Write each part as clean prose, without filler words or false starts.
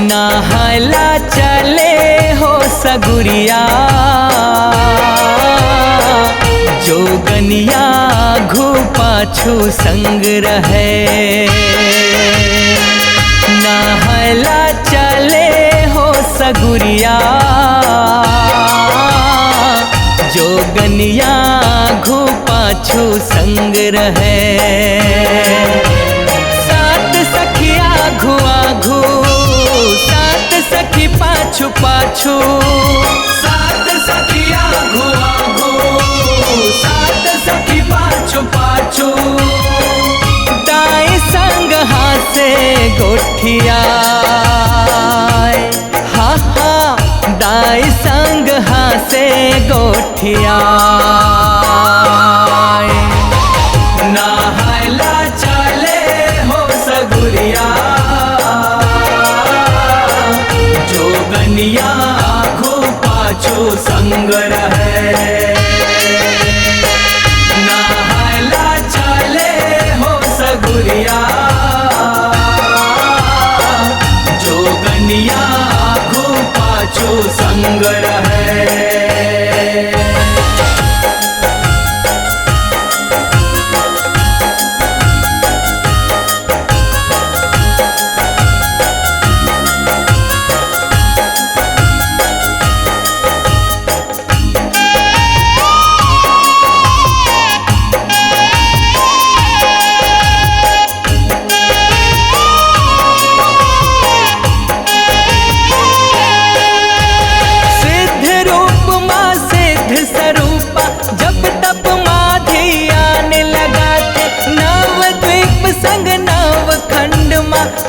नहायला चले हो सगुरिया, जोगनिया घू पाछू संग रहे। नहायला चले हो सगुरिया, जोगनिया घू पाछू संग रहे। सात सखिया घुआ घू, सात सखी पाछू पाछू, सात सखिया घुआ घू, सात सखी पाछू पाछू। दाएं संग हासे गोठिया, हा हा दाएं संग हासे गोठिया। नहायला चले हो सगुरिया, जोगनिया घू पाछू संग रहे। नहायला चले हो सगुरिया, जोगनिया घू पाछू संग रहे।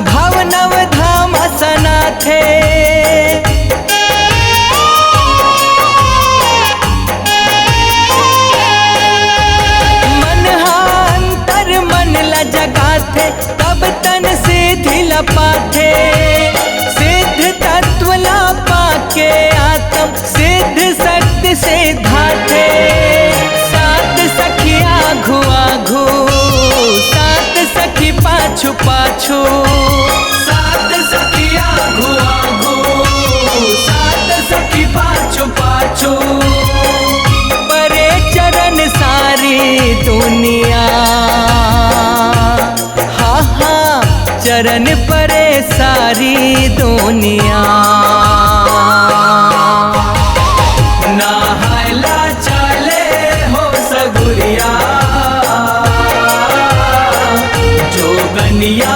भाव नव धाम सना थे। मन हांतर मन ला जगा थे, तब तन सिद्धि लपा थे। सिद्ध तत्व ला पाके आत्म सिद्ध शक्ति सिद्धा थे। सात सखिया घुआ घू, सात सखी पाछू पाछू, सात सखिया घुआ घू, सात सखी पाछू पाछू। परे चरण सारी दुनिया, हा हा चरण परे सारी दुनिया। नहायला चले हो सगुरिया, जोगनिया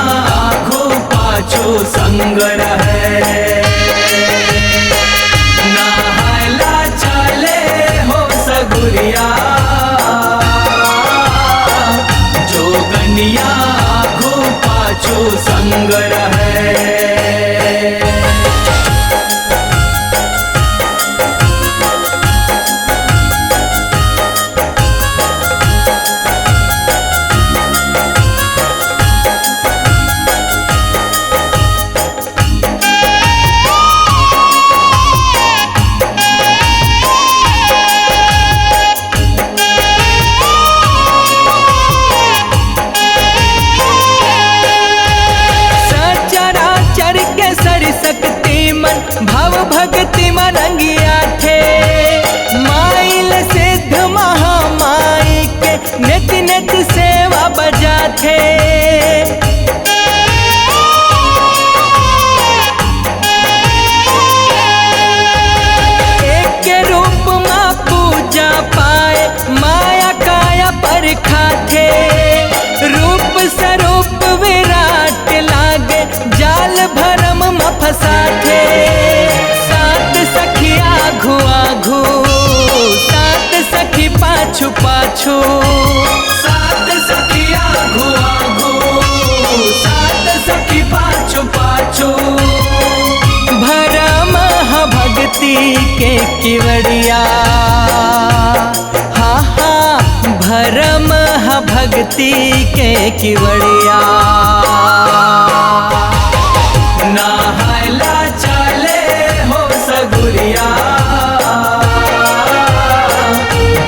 घू पाछू संग रहे। नहायला चले हो सगुरिया, जोगनिया घू पाछू संग रहे। भव भक्ति मरंगिया थे। माइल सिद्ध महामाई के नित नित सेवा बजा थे। एक के रूप माँ पूजा पाए, माया काया परखा थे। रूप स्वरूप विराट लागे, जाल भरम में फंसा थे। सात सखिया घुआ घू, सात सखी पाछू पाछू, सात सखिया घुआ घू, सात सखी पाछू पाछू। भरम भक्ति के किवड़िया, हा हा भरम भक्ति के किवड़िया। नहायला चले हो सगुरिया,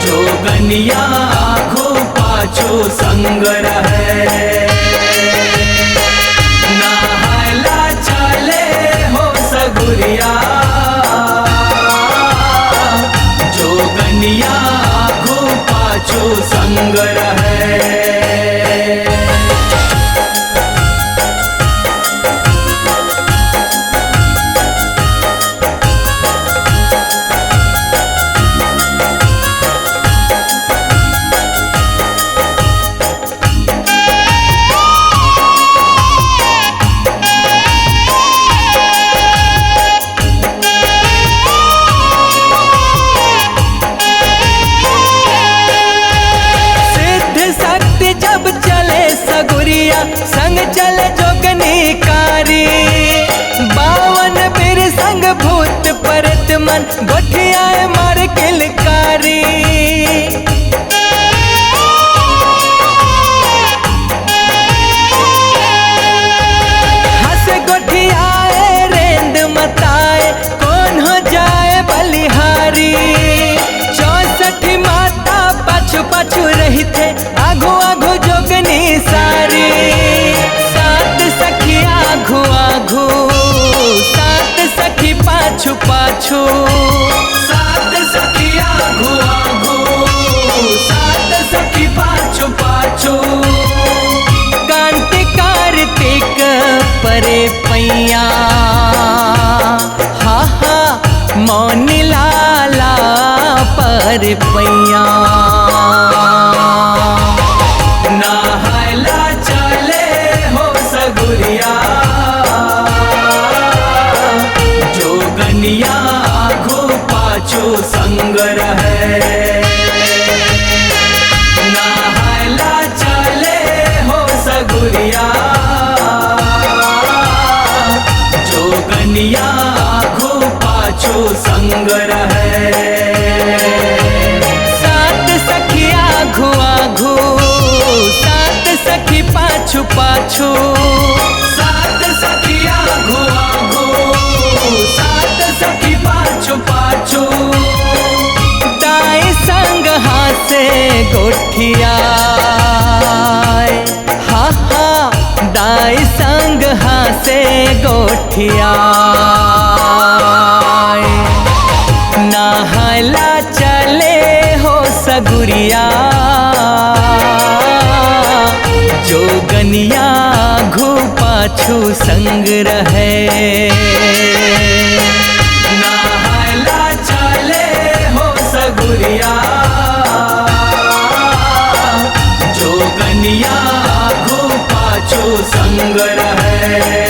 जोगनिया घू पाछू संग रहे। नहायला चले हो संग रहे। जब चले सगुरिया संग चले जोगनी कारी, बावन बीर संग भूत परत मन गोठिया मार किलकारी। हंस गोठियाए रेंद मताए कौन हो जाए बलिहारी। 64 माता पाछू पाछू रही थे आघो आघो जोगनी सारी। 7 सखी आघो आघो 7 सखी पाछू पाछू। 7 सखी आघो आघो 7 सखी पाछू पाछू। कांति कार्तिक परे पैया हा हा मौनी लाला पर पैया। नहायला चले हो सगुरिया जोगनिया आघो पाछो संग रहे। नहायला चले हो सगुरिया जोगनिया आघो पाछो संग रहे। 7 सखी आघो आघो 7 सखी पाछू पाछू। 7 सखी आघो आघो 7 सखी पाछू पाछू। दाएं संग हासे गोठिया हा हा दाएं संग हासे गोठिया। नहायला चले हो सगुरिया जोगनिया आघो पाछू संग रहे। नहायला चले हो सगुरिया जोगनिया आघो पाछू संग रहे।